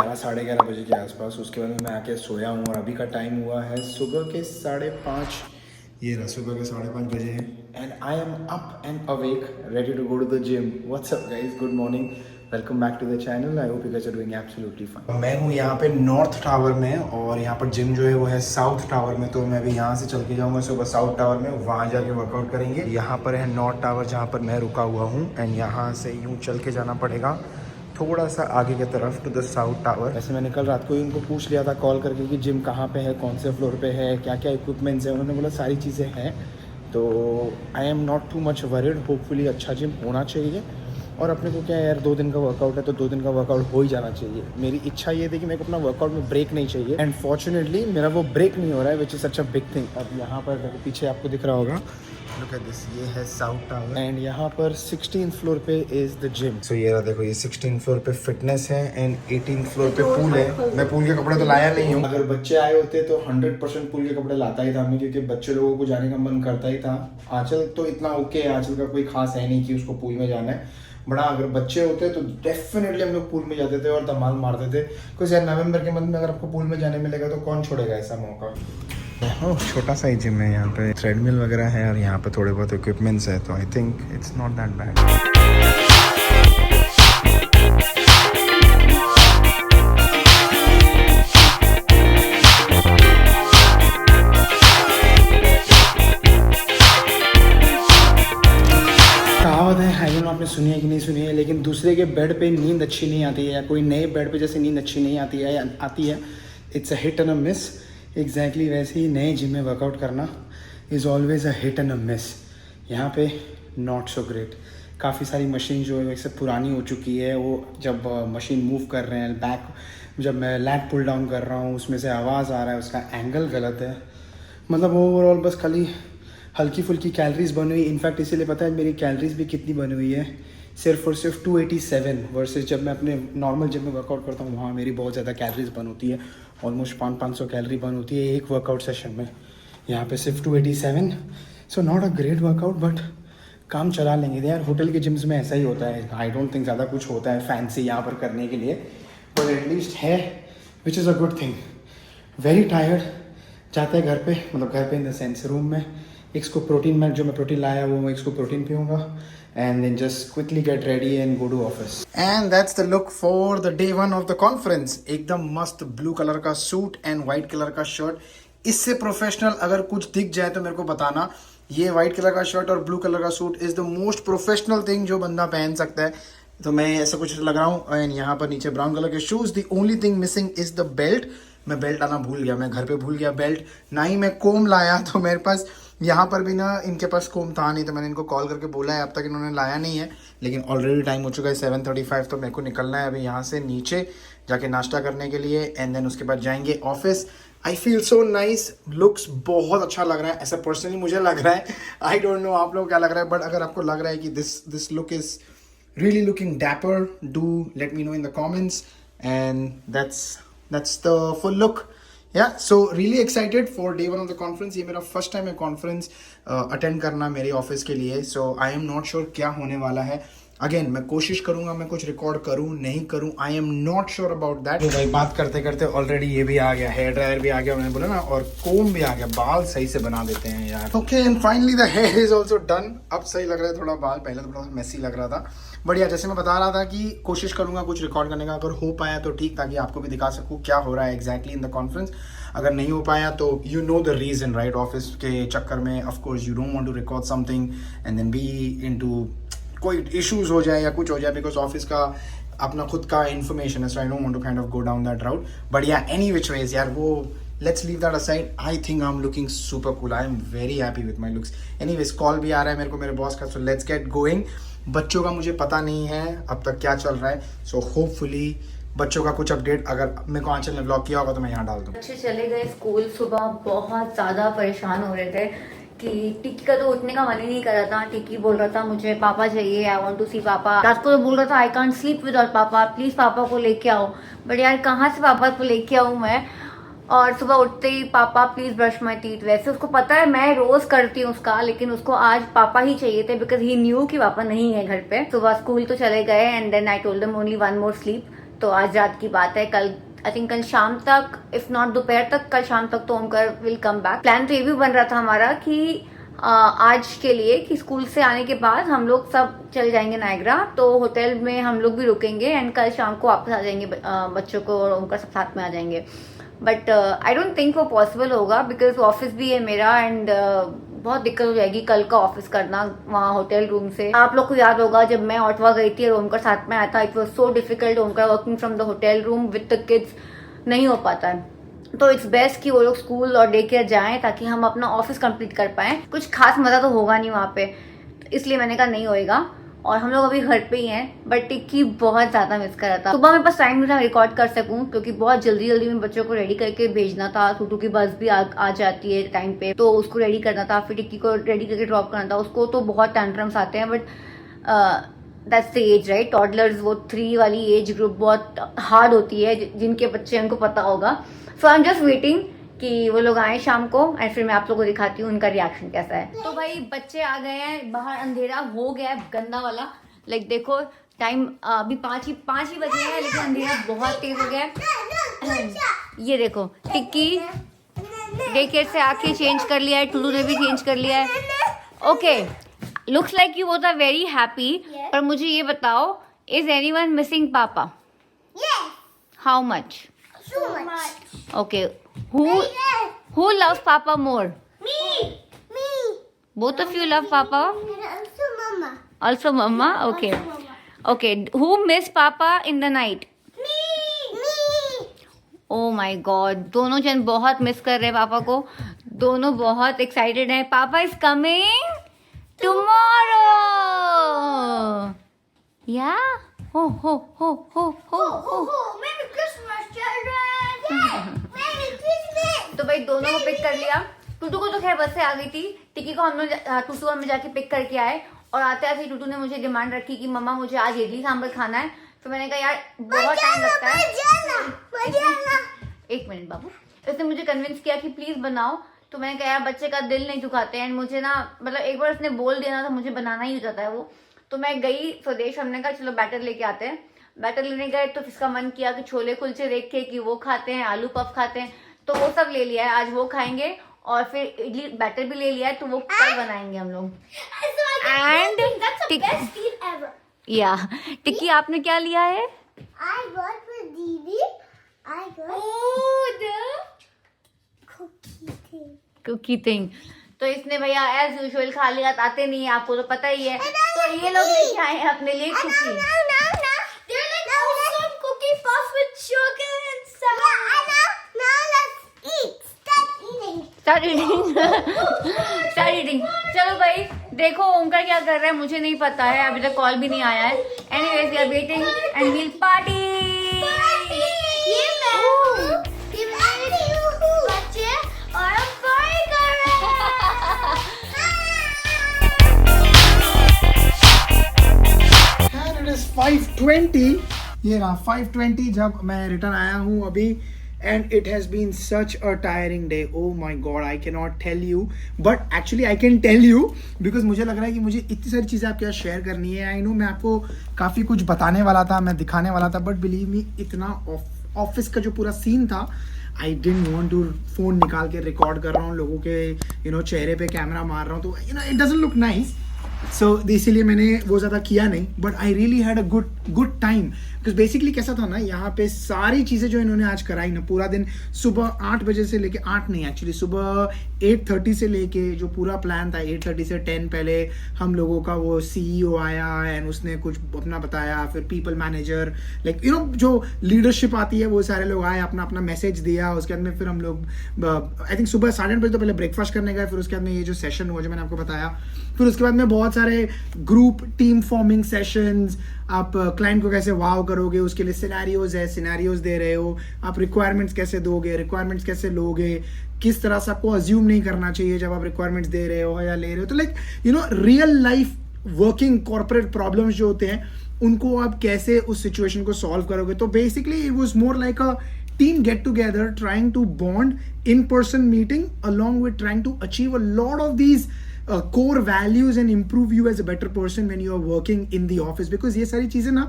11 साढ़े 11 बजे के आसपास। उसके बाद में मैं आके सोया हूँ और अभी का टाइम हुआ है सुबह के 5:30। ये रहा सुबह के 5:30 बजे हैं and I am up and awake ready to go to the gym. What's up guys, good morning, welcome back to the channel. I hope you guys are doing absolutely fine. मैं हूँ यहाँ पे नॉर्थ टावर में और यहाँ पर gym जो है वो है साउथ टावर में, तो मैं अभी यहाँ से चल के जाऊँगा सुबह साउथ टावर में, वहाँ जाके वर्कआउट करेंगे। यहाँ पर है नॉर्थ टावर जहाँ पर मैं रुका हुआ हूँ एंड यहाँ से यूँ चल के जाना पड़ेगा थोड़ा सा आगे की तरफ टू द साउथ टावर। वैसे मैंने कल रात को ही उनको पूछ लिया था कॉल करके कि जिम कहाँ पे है, कौन से फ्लोर पे है, क्या क्या इक्विपमेंट्स है। उन्होंने बोला सारी चीज़ें हैं, तो I am not too much worried. Hopefully अच्छा जिम होना चाहिए और अपने को क्या है यार, 2 दिन का वर्कआउट है तो 2 दिन का वर्कआउट हो ही जाना चाहिए। मेरी इच्छा ये थी कि मेरे को अपना वर्कआउट में ब्रेक नहीं चाहिए एंड फॉर्चुनेटली मेरा वो ब्रेक नहीं हो रहा है, which is such a big thing. अब यहाँ पर पीछे आपको दिख रहा होगा, लुक एट दिस, ये है साउथ टावर एंड यहाँ पर 16th फ्लोर पे इज द जिम। सो ये रहा, देखो ये 16th फ्लोर पे फिटनेस है एंड 18th फ्लोर पे पूल है। मैं पूल के कपड़े तो लाया नहीं हूँ, अगर बच्चे आए होते तो 100% पूल के कपड़े लाता ही था मैं, क्योंकि बच्चे लोगों को जाने का मन करता ही था। आंचल तो इतना ओके है, आंचल का कोई खास है नहीं कि उसको पूल में जाना है, बड़ा अगर बच्चे होते तो डेफिनेटली हम लोग पूल में जाते थे और धमाल मारते थे। कुछ यार नवंबर के मंथ में अगर आपको पूल में जाने मिलेगा तो कौन छोड़ेगा ऐसा मौका। छोटा सा ही जिम है, यहाँ पे ट्रेडमिल वगैरह है और यहाँ पे थोड़े बहुत इक्विपमेंट्स है, तो I think it's not that bad. कहावत है, आई डोंट नो आपने सुनी है कि नहीं सुनी है, लेकिन दूसरे के बेड पे नींद अच्छी नहीं आती है या कोई नए बेड पे जैसे नींद अच्छी नहीं आती है, it's a hit and a miss. Exactly वैसे ही नए जिम में वर्कआउट करना is always a hit and a miss. यहाँ पे नॉट सो ग्रेट, काफ़ी सारी मशीन जो है वैसे पुरानी हो चुकी है, वो जब मशीन मूव कर रहे हैं बैक, जब मैं लैट पुल डाउन कर रहा हूँ उसमें से आवाज़ आ रहा है, उसका एंगल गलत है। मतलब ओवरऑल बस खाली हल्की फुल्की कैलोरीज बनी हुई। इनफैक्ट इसीलिए पता है मेरी कैलोरीज भी कितनी बनी हुई है, सिर्फ और सिर्फ 287 वर्सेस जब मैं अपने नॉर्मल जिम में वर्कआउट करता हूँ वहाँ मेरी बहुत ज़्यादा कैलोरीज बन होती है, ऑलमोस्ट 500 कैलोरी बन होती है एक वर्कआउट सेशन में। यहाँ पे सिर्फ 287, so not a great workout but काम चला लेंगे यार। होटल के जिम्स में ऐसा ही होता है, आई डोंट थिंक ज़्यादा कुछ होता है फैंसी यहाँ पर करने के लिए, बट एटलीस्ट है, which is a good thing. Very tired, जाते हैं घर पे, मतलब घर पे इन द सेंस रूम में इसको प्रोटीन, मैं जो मैं प्रोटीन लाया वो मैं इसको प्रोटीन पीऊँगा and then just quickly get ready and go to office. And that's the look for the day 1 of the conference. एकदम मस्त ब्लू कलर का सूट एंड वाइट कलर का शर्ट। इससे प्रोफेशनल अगर कुछ दिख जाए तो मेरे को बताना। ये वाइट कलर का शर्ट और ब्लू कलर का suit is the most professional thing जो बंदा पहन सकता है, तो मैं ऐसा कुछ लग रहा हूँ। एंड यहाँ पर नीचे ब्राउन कलर के shoes. The only thing missing is the belt. मैं बेल्ट आना भूल गया, मैं घर पे भूल गया बेल्ट, ना ही मैं कोम लाया, तो मेरे पास यहाँ पर भी ना इनके पास कोम था नहीं, तो मैंने इनको कॉल करके बोला है, अब तक इन्होंने लाया नहीं है। लेकिन ऑलरेडी टाइम हो चुका है 7:35, तो मेरे को निकलना है अभी यहाँ से नीचे जाके नाश्ता करने के लिए एंड देन उसके बाद जाएंगे office. I feel so nice, looks बहुत अच्छा लग रहा है, ऐसा पर्सनली मुझे लग रहा है। आई डोंट नो आप लोग क्या लग रहा है, बट अगर आपको लग रहा है कि this look is really looking dapper, do let me know in the comments, and that's the full look. Yeah, so really excited for day 1 of the conference. ये मेरा फर्स्ट टाइम है कॉन्फ्रेंस अटेंड करना मेरे office के लिए, so I am not sure क्या होने वाला है। अगेन मैं कोशिश करूंगा मैं कुछ रिकॉर्ड करूं नहीं करूं, I am not sure about that. तो भाई बात करते करते ऑलरेडी ये भी आ गया, हेयर ड्रायर भी आ गया, मैंने बोला ना, और कोम भी आ गया, बाल सही से बना देते हैं यार। Okay and finally the here is also done. अब सही लग रहा है थोड़ा बाल, पहले तो थोड़ा मेसी लग रहा था। बढ़िया, जैसे मैं बता रहा था कि कोशिश करूंगा कुछ रिकॉर्ड करने का, अगर हो पाया तो ठीक, ताकि आपको भी दिखा सकूँ क्या हो रहा है एग्जैक्टली इन द कॉन्फ्रेंस। अगर नहीं हो पाया तो you know the reason right, office के चक्कर में of course you don't want to record something and then be into कोई इश्यूज हो जाए या कुछ हो जाए, बिकॉज ऑफिस का अपना खुद का इन्फॉर्मेशन है, so I don't want to kind of go down that route. But yeah any which ways यार, वो let's leave that aside. I think I am looking super cool, I am very happy with my looks. Anyways call भी आ रहा है मेरे को मेरे boss का, सो लेट्स गेट गोइंग। बच्चों का मुझे पता नहीं है अब तक क्या चल रहा है, सो होपफुली बच्चों का कुछ अपडेट अगर मेरे को आंचल ने ब्लॉग किया होगा तो मैं यहाँ डाल दूँ। बच्चे चले गए स्कूल, सुबह बहुत ज़्यादा परेशान हो रहे थे कि टिक्की का तो उठने का मन ही नहीं कर रहा था। टिक्की बोल रहा था मुझे पापा चाहिए, आई वांट टू सी पापा। रात को तो बोल रहा था आई कांट स्लीप विदाउट पापा, प्लीज पापा को लेके आओ। बट यार कहाँ से पापा को लेके आऊँ मैं। और सुबह उठते ही पापा प्लीज ब्रश माई टीथ। वैसे उसको पता है मैं रोज करती हूँ उसका, लेकिन उसको आज पापा ही चाहिए थे बिकॉज ही न्यू कि पापा नहीं है घर पे। सुबह स्कूल तो चले गए and then I told them only 1 more sleep. तो आज रात की बात है, कल आई थिंक कल शाम तक, इफ नॉट दोपहर तक, कल शाम तक तो Omkar will come back. Plan तो ये भी बन रहा था हमारा कि आज के लिए कि स्कूल से आने के बाद हम लोग सब चल जाएंगे नायग्रा, तो होटल में हम लोग भी रुकेंगे एंड कल शाम को वापस आ जाएंगे बच्चों को और ओमकार सब साथ में आ जाएंगे। बट आई डोंट थिंक वो पॉसिबल होगा बिकॉज ऑफिस भी है मेरा एंड बहुत दिक्कत हो जाएगी कल का ऑफिस करना वहाँ होटल रूम से। आप लोग को याद होगा जब मैं ऑटवा गई थी और ओमकार साथ में आया था, it was so difficult. Omkar working from the hotel room with the kids नहीं हो पाता है, तो इट्स बेस्ट कि वो लोग स्कूल और डे केयर जाएं ताकि हम अपना ऑफिस कंप्लीट कर पाएं। कुछ खास मजा तो होगा नहीं वहाँ पे, तो इसलिए मैंने कहा नहीं होएगा। और हम लोग अभी घर पे ही हैं, बट टिक्की बहुत ज्यादा मिस कर रहा था। सुबह मेरे पास टाइम नहीं था रिकॉर्ड कर सकूं क्योंकि बहुत जल्दी जल्दी में बच्चों को रेडी करके भेजना था। टूटू की बस भी आ जाती है टाइम पे, तो उसको रेडी करना था, फिर टिक्की को रेडी करके ड्रॉप करना था। उसको तो बहुत टैंट्रम्स आते हैं, but that's the age right. Toddlers, वो 3 वाली एज ग्रुप बहुत हार्ड होती है, जिनके बच्चे उनको पता होगा। सो आई एम जस्ट वेटिंग कि वो लोग आए शाम को एंड फिर मैं आप लोगों को दिखाती हूँ उनका रिएक्शन कैसा है। तो भाई बच्चे आ गए हैं, बाहर अंधेरा हो गया है गंदा वाला। लाइक देखो टाइम अभी 5 ही बजे हैं, लेकिन अंधेरा बहुत तेज हो गया है। ये देखो टिक्की डे केयर से आके चेंज कर लिया है, टुडू ने भी चेंज कर लिया है। Okay, looks like you both are very happy. पर मुझे ये बताओ, is anyone missing papa? How much? So much. Okay. Who loves Papa more? Me. Both of you love Papa? And also Mama. Also Mama? Okay. Also Mama. Okay. Who missed Papa in the night? Me. Oh my God. दोनों जन बहुत miss कर रहे हैं पापा को। दोनों बहुत एक्साइटेड हैं। पापा is coming tomorrow. Yeah. हो. Merry Christmas, children. Merry Christmas. तो भाई दोनों को पिक कर लिया। टूटू को तो खैर बस से आ गई थी, टिक्की को हम लोग टूटू हमें जाके पिक करके आए। और आते आते टूटू ने मुझे डिमांड रखी कि मम्मा मुझे आज इडली सांभर खाना है। तो मैंने कहा यार बहुत टाइम लगता है, एक मिनट बाबू। इसने मुझे कन्विंस किया कि प्लीज बनाओ। तो मैंने कहा यार बच्चे का दिल नहीं दुखाते हैं, मुझे ना मतलब एक बार उसने बोल दिया ना तो मुझे बनाना ही हो जाता है वो। तो मैं गई स्वदेश, हमने कहा चलो बैटर लेके आते हैं। बैटर लेने गए तो इसका मन किया कि छोले कुलचे देख के कि वो खाते हैं, आलू पफ खाते हैं, तो वो सब ले लिया है। आज वो खाएंगे और फिर इडली बैटर भी ले लिया है, तो वो कल बनाएंगे हम लोग। एंड या टिक्की आपने क्या लिया है? I got for Didi. I got the cookie thing. Cookie thing. तो इसने भैया एज यूजुअल खा लिया, आते नहीं है आपको तो पता ही है। तो ये लोग लेके आए हैं अपने लिए cookie. They're like awesome cookie puffs with chocolate inside. Now let's eat. Start eating. चलो भाई देखो ओमकार क्या कर रहा है, मुझे नहीं पता है, अभी तक कॉल भी नहीं आया है। Anyways we are waiting and will party. ये बच्चे और हम पार्टी कर रहे हैं। And it is 5:20. ये रहा 5:20 जब मैं रिटर्न आया हूँ अभी। And it has been such a tiring day. Oh my God, I cannot tell you. But actually I can tell you because मुझे लग रहा है कि मुझे इतनी सारी चीज़ें आपके साथ शेयर करनी है। I know मैं आपको काफ़ी कुछ बताने वाला था, मैं दिखाने वाला था, but believe me इतना ऑफिस का जो पूरा सीन था, I didn't want to phone निकाल के रिकॉर्ड कर रहा हूँ लोगों के चेहरे पे कैमरा मार रहा हूँ, तो it doesn't look nice. सो इसीलिए मैंने वो ज़्यादा किया नहीं, but I really had a good time. Because basically कैसा था ना, यहाँ पे सारी चीज़ें जो इन्होंने आज कराई ना, पूरा दिन सुबह 8 बजे से लेके 8 नहीं एक्चुअली सुबह 8:30 से लेके जो पूरा प्लान था 8:30 से 10 पहले हम लोगों का वो CEO आया एंड उसने कुछ अपना बताया, फिर पीपल मैनेजर लाइक जो लीडरशिप आती है वो सारे लोग आए, अपना अपना मैसेज दिया। उसके बाद में फिर हम लोग आई थिंक सुबह 8:30 बजे तो पहले ब्रेकफास्ट करने गए, फिर उसके बाद में ये जो सेशन हुआ जो मैंने आपको बताया, फिर उसके बाद में बहुत सारे ग्रुप टीम फॉर्मिंग सेशंस, आप क्लाइंट को कैसे वाव करोगे उसके लिए सिनेरियोज दे रहे हो, आप रिक्वायरमेंट्स कैसे दोगे, रिक्वायरमेंट्स कैसे लोगे, किस तरह से आपको अज्यूम नहीं करना चाहिए जब आप रिक्वायरमेंट्स दे रहे हो या ले रहे हो। तो like real life working corporate problems जो होते हैं उनको आप कैसे उस सिचुएशन को सॉल्व करोगे। तो basically it was more like a team get together trying to bond in person meeting along with trying to achieve a lot of these core values and improve you as a better person when you are working in the office, because ये सारी चीज़ें ना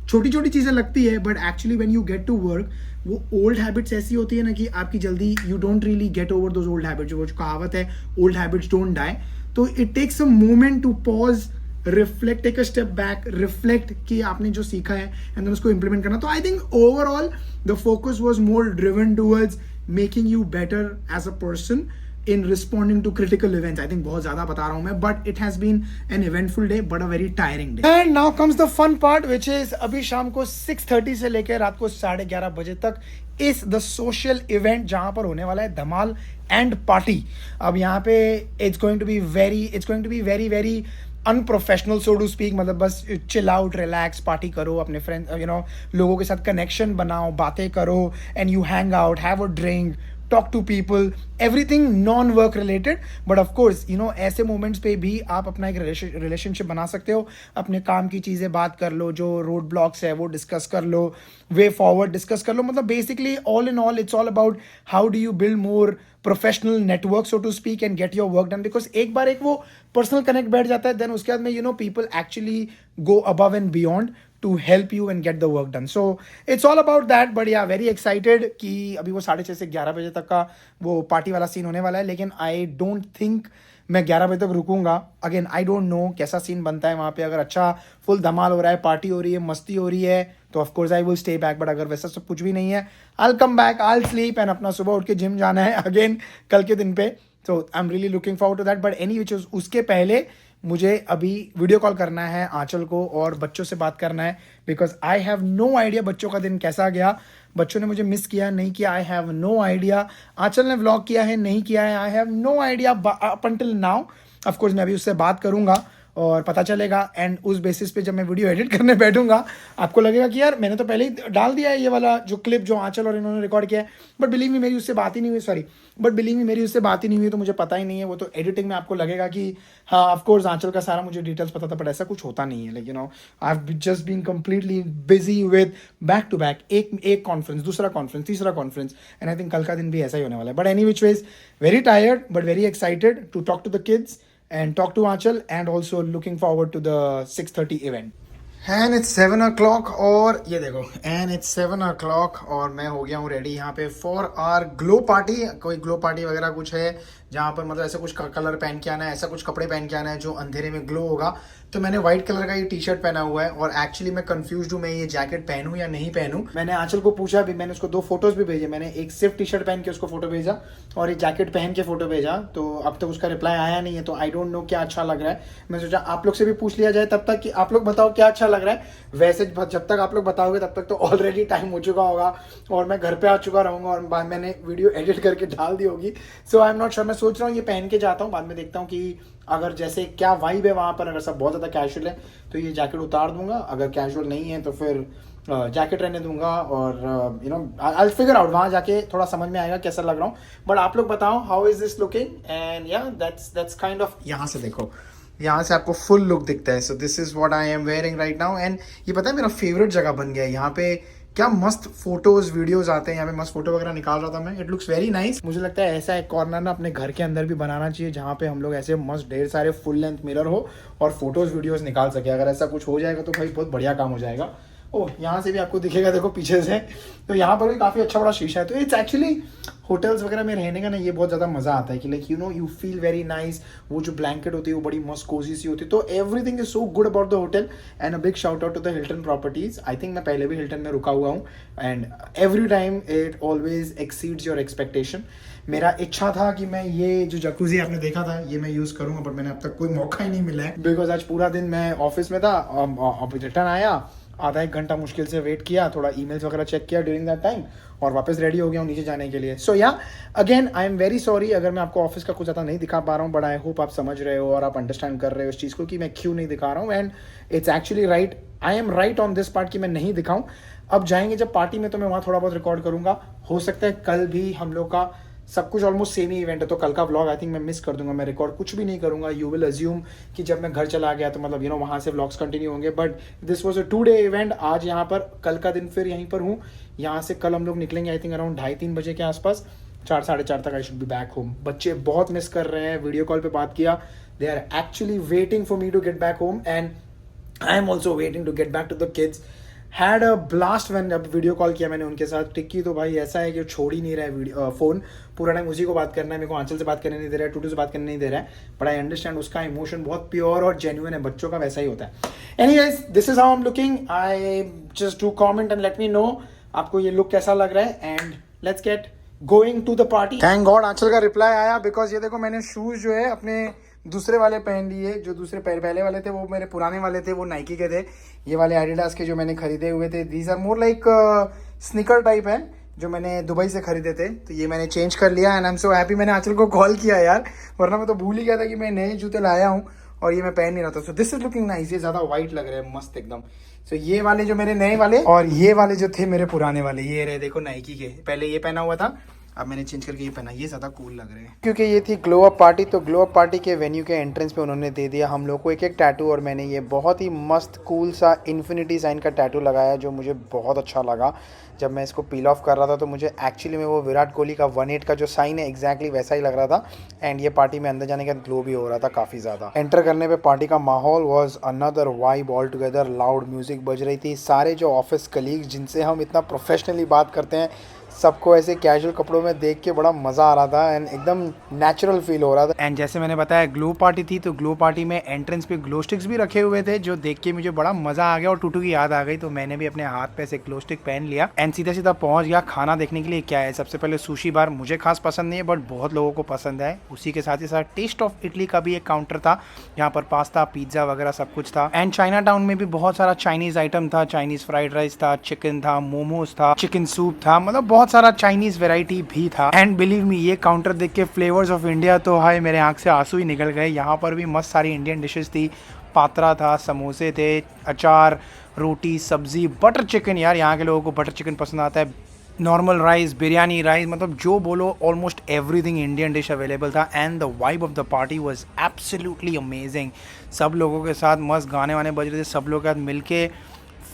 छोटी छोटी चीज़ें लगती है, but actually when you get to work, वो ओल्ड हैबिट्स ऐसी होती है ना कि आपकी जल्दी you don't really get over those old habits. वो जो कहावत है, ओल्ड हैबिट्स डोंट डाई. तो it takes a moment to pause, reflect, take a step back, reflect कि आपने जो सीखा है एंड देन उसको इंप्लीमेंट करना. तो I think overall the focus was more driven towards making you better as a person in responding to critical events. I think बहुत ज़्यादा बता रहा हूँ मैं, but it has been an eventful day, but a very tiring day. And now comes the fun part, which is अभी शाम को 6:30 से लेकर रात को 11:30 बजे तक इस द सोशल इवेंट जहाँ पर होने वाला है धमाल एंड पार्टी. अब यहाँ पे it's going to be very unprofessional so to speak. मतलब बस चिल आउट, रिलैक्स, पार्टी करो, अपने फ्रेंड लोगों के साथ कनेक्शन बनाओ, बातें करो, and you hang out, have a drink, talk to people, everything non-work related. But of course, ऐसे moments पे भी आप अपना एक relationship बना सकते हो. अपने काम की चीज़ें बात कर लो, जो road blocks है वो discuss कर लो, way forward discuss कर लो. मतलब basically all in all it's all about how do you build more professional network so to speak and get your work done. Because एक बार एक वो personal connect बैठ जाता है, then उसके बाद में people actually go above and beyond to help you and get the work done. So it's all about that. But yeah, very excited कि अभी वो 6:30 से 11 बजे तक का वो पार्टी वाला सीन होने वाला है. लेकिन आई डोंट थिंक मैं 11 बजे तक रुकूंगा. अगेन आई डोंट नो कैसा सीन बनता है वहाँ पे. अगर अच्छा फुल धमाल हो रहा है, पार्टी हो रही है, मस्ती हो रही है, तो of course I will stay back. But अगर वैसा सब कुछ भी नहीं है, I will come back, I will sleep and अपना सुबह उठ के जिम जाना है अगेन कल के दिन पे. So I am really looking forward to that. But any which उसके पहले मुझे अभी वीडियो कॉल करना है आंचल को और बच्चों से बात करना है. Because I have no idea बच्चों का दिन कैसा गया. बच्चों ने मुझे मिस किया नहीं किया, I have no idea. Aanchal ने व्लॉग किया है नहीं किया है, I have no idea up until now. Of course मैं अभी उससे बात करूंगा और पता चलेगा. एंड उस बेसिस पे जब मैं वीडियो एडिट करने बैठूंगा, आपको लगेगा कि यार मैंने तो पहले ही डाल दिया है ये वाला जो क्लिप जो आंचल और इन्होंने रिकॉर्ड किया है. बट बिलीव मी मेरी उससे बात ही नहीं हुई, तो मुझे पता ही नहीं है. वो तो एडिटिंग में आपको लगेगा कि हाँ ऑफकोर्स आंचल का सारा मुझे डिटेल्स पता था, बट ऐसा कुछ होता नहीं है. Like I have just been completely busy with back to back, एक कॉन्फ्रेंस, दूसरा कॉन्फ्रेंस, तीसरा कॉन्फ्रेंस. एंड आई थिंक कल का दिन भी ऐसा ही होने वाला है. But any which ways very tired but very excited to talk to the kids and talk to Aanchal, and also looking forward to the 6:30 event. And it's 7 o'clock और ये देखो, and it's 7 o'clock और मैं हो गया हूँ ready यहाँ पे for our glow party. कोई ग्लो पार्टी वगैरह कुछ है जहाँ पर मतलब ऐसा कुछ कलर पहन के आना है, ऐसा कुछ कपड़े पहन के आना है जो अंधेरे में ग्लो होगा. तो मैंने व्हाइट कलर का ये टी शर्ट पहना हुआ है और एक्चुअली मैं कंफ्यूज हूँ मैं ये जैकेट पहनूं या नहीं पहनूं. मैंने आंचल को पूछा भी, मैंने उसको 2 फोटोज भी भेजे. मैंने एक सिर्फ टी शर्ट पहन के उसको फोटो भेजा और एक जैकेट पहन के फोटो भेजा. तो अब तक उसका रिप्लाई आया नहीं है, तो आई डोंट नो क्या अच्छा लग रहा है. मैं सोचा आप लोग से भी पूछ लिया जाए तब तक कि आप लोग बताओ क्या अच्छा लग रहा है. वैसे जब तक आप लोग बताओगे तब तक तो ऑलरेडी टाइम हो चुका होगा और मैं घर पे आ चुका रहूंगा और बाद मैंने वीडियो एडिट करके डाल दी होगी. सो आई एम नॉट श्योर. मैं सोच रहा हूँ ये पहन के जाता हूँ, बाद में देखता हूँ कि अगर जैसे क्या वाइब है वहाँ पर. अगर सब बहुत ज़्यादा कैजुअल है तो ये जैकेट उतार दूंगा, अगर कैजुअल नहीं है तो फिर जैकेट रहने दूंगा. और आई फिगर आउट, वहाँ जाके थोड़ा समझ में आएगा कैसा लग रहा हूँ. बट आप लोग बताओ how is this looking. And या दैट्स काइंड ऑफ, यहाँ से देखो, यहाँ से आपको फुल लुक दिखता है. So this is what I am wearing right now. And ये पता है मेरा फेवरेट जगह बन गया है. यहाँ पे क्या मस्त फोटोज वीडियोज आते हैं. यहाँ पे मस्त फोटो वगैरह निकाल रहा था मैं. It looks very nice. मुझे लगता है ऐसा एक कॉर्नर ना अपने घर के अंदर भी बनाना चाहिए जहाँ पे हम लोग ऐसे मस्त ढेर सारे फुल लेंथ मिरर हो और फोटोज वीडियोज निकाल सके. अगर ऐसा कुछ हो जाएगा तो भाई बहुत बढ़िया काम हो जाएगा. ओह, यहाँ से भी आपको दिखेगा, देखो पीछे से. तो यहाँ पर भी काफ़ी अच्छा बड़ा शीशा है. तो इट्स एक्चुअली होटल्स वगैरह में रहने का ना ये बहुत ज़्यादा मज़ा आता है कि like you feel very nice. वो जो ब्लैंकेट होती है वो बड़ी मस्त कोजी सी होती है. तो everything is so good about the hotel. And a big shout out to the Hilton properties. I think मैं पहले भी हिल्टन में रुका हुआ हूँ and every time it always exceeds your expectation. मेरा इच्छा था कि मैं ये जो जकूजी आपने देखा था ये मैं यूज़ करूँगा, बट मैंने अब तक कोई मौका ही नहीं मिला है. बिकॉज आज पूरा दिन मैं ऑफिस में था. अब रिटर्न आया, आधा 1 घंटा मुश्किल से वेट किया, थोड़ा ईमेल्स वगैरह चेक किया ड्यूरिंग दैट टाइम और वापस रेडी हो गया हूँ नीचे जाने के लिए. सो या again I am very sorry अगर मैं आपको ऑफिस का कुछ ज़्यादा नहीं दिखा पा रहा हूँ. बट आई होप आप समझ रहे हो और आप अंडरस्टैंड कर रहे हो इस चीज़ को कि मैं क्यों नहीं दिखा रहा हूँ. And it's actually right, I am right on this part कि मैं नहीं दिखाऊँ. अब जाएंगे जब पार्टी में तो मैं वहाँ थोड़ा बहुत रिकॉर्ड करूँगा. हो सकता है कल भी हम लोग का सब कुछ ऑलमोस्ट सेम ही इवेंट है, तो कल का व्लॉग आई थिंक मैं मिस कर दूंगा. मैं रिकॉर्ड कुछ भी नहीं करूंगा. यू विल अज्यूम कि जब मैं घर चला गया तो मतलब वहाँ से व्लॉग्स कंटिन्यू होंगे. But this was a 2-day event. आज यहाँ पर, कल का दिन फिर यहीं पर हूँ. यहाँ से कल हम लोग निकलेंगे आई थिंक अराउंड 2:30-3 बजे के आसपास. 4-4:30 तक I should be back home. बच्चे बहुत मिस कर रहे हैं. वीडियो कॉल पे बात किया. They are actually waiting for me to get back home and I am also waiting to get back to the kids. Had a blast when अब video call किया मैंने उनके साथ। टिक्की तो भाई ऐसा है कि छोड़ ही नहीं रहा है वीडियो फ़ोन, पूरा टाइम उसी को बात करना है। मेरे को आंचल से बात करने नहीं दे रहा है, टूटू से बात करने नहीं दे रहा है, बट आई अंडरस्टैंड उसका इमोशन बहुत प्योर और जेन्युइन है, बच्चों का वैसा ही होता है। Anyways this is how I am looking, I just do comment and let me know आपको ये लुक कैसा लग रहा है, and let's get going to the party. Thank god Aanchal का रिप्लाई आया, बिकॉज ये देखो मैंने शूज जो है अपने दूसरे वाले पहन लिए, जो दूसरे पहले वाले थे वो मेरे पुराने वाले थे, वो नाइकी के थे। ये वाले एडिडास के जो मैंने खरीदे हुए थे, these are more like sneaker type है, जो मैंने दुबई से खरीदे थे। तो ये मैंने चेंज कर लिया and I am so happy. मैंने आंचल को कॉल किया यार, वरना मैं तो भूल ही गया था कि मैं नए जूते लाया हूँ और ये मैं पहन नहीं रहा था। So this is looking nice, ये ज़्यादा वाइट लग रहा है, मस्त एकदम। सो ये वाले जो मेरे नए वाले और ये वाले जो थे मेरे पुराने वाले, ये रहे देखो नाइकी के। पहले ये पहना हुआ था, अब मैंने चेंज करके ये पहना, ये ज़्यादा कूल लग रहे हैं। क्योंकि ये थी ग्लो अप पार्टी, तो ग्लो अप पार्टी के वेन्यू के एंट्रेंस पे उन्होंने दे दिया हम लोग को एक एक टैटू, और मैंने ये बहुत ही मस्त कूल सा इन्फिनिटी साइन का टैटू लगाया, जो मुझे बहुत अच्छा लगा। जब मैं इसको पील ऑफ कर रहा था तो मुझे एक्चुअली में वो विराट कोहली का 1-8 का जो साइन है एग्जैक्टली वैसा ही लग रहा था। एंड ये पार्टी में अंदर जाने के बाद ग्लो भी हो रहा था काफ़ी ज़्यादा। एंटर करने पे पार्टी का माहौल was another vibe all together. Loud music बज रही थी, सारे जो ऑफिस कलीग्स जिनसे हम इतना प्रोफेशनली बात करते हैं, सबको ऐसे कैजुअल कपड़ों में देख के बड़ा मज़ा आ रहा था एंड एकदम नेचुरल फील हो रहा था। एंड जैसे मैंने बताया ग्लो पार्टी थी, तो ग्लो पार्टी में एंट्रेंस पे ग्लो स्टिक्स भी रखे हुए थे, जो देख के मुझे बड़ा मज़ा आ गया और टूटू की याद आ गई। तो मैंने भी अपने हाथ पे ऐसे ग्लो स्टिक पहन लिया एंड सीधा सीधा पहुंच गया खाना देखने के लिए। क्या है, सबसे पहले सुशी बार मुझे खास पसंद नहीं है, बट बहुत लोगों को पसंद है। उसी के साथ ही साथ टेस्ट ऑफ इटली का भी एक काउंटर था, यहाँ पर पास्ता पिज्ज़ा वगैरह सब कुछ था। एंड चाइना टाउन में भी बहुत सारा चाइनीज़ आइटम था, चाइनीज़ फ्राइड राइस था, चिकन था, मोमोज था, चिकन सूप था, मतलब बहुत सारा चाइनीज़ वैरायटी भी था। एंड बिलीव मी, ये काउंटर देख के फ्लेवर्स ऑफ इंडिया तो हाय मेरे आंख से आंसू ही निकल गए। यहाँ पर भी मस्त सारी इंडियन डिशेस थी, पात्रा था, समोसे थे, अचार, रोटी, सब्जी, बटर चिकन। यार यहाँ के लोगों को बटर चिकन पसंद आता है। नॉर्मल राइस, बिरयानी राइस, मतलब जो बोलो almost everything Indian dish available था। And the vibe of the party was absolutely amazing. सब लोगों के साथ मस्त गाने वाने बज रहे थे, सब लोगों के साथ मिलके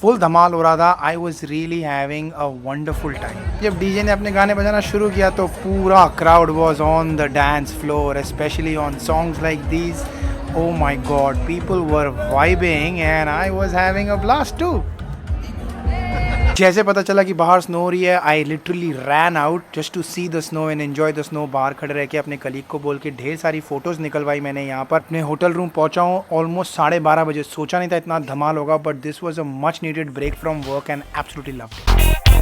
फुल धमाल हो रहा था। I was really having a wonderful time. जब डीजे ने अपने गाने बजाना शुरू किया तो पूरा crowd was on the dance floor, specially on songs like these. Oh my god, people were vibing and I was having a blast too. जैसे पता चला कि बाहर स्नो हो रही है, I literally ran out just to see the snow and enjoy the snow. बाहर खड़े रह के अपने कलीग को बोल के ढेर सारी फोटोज निकलवाई मैंने। यहाँ पर अपने होटल रूम पहुंचा हूँ ऑलमोस्ट 12:30 बजे। सोचा नहीं था इतना धमाल होगा, but this was a much needed break from work and absolutely loved it.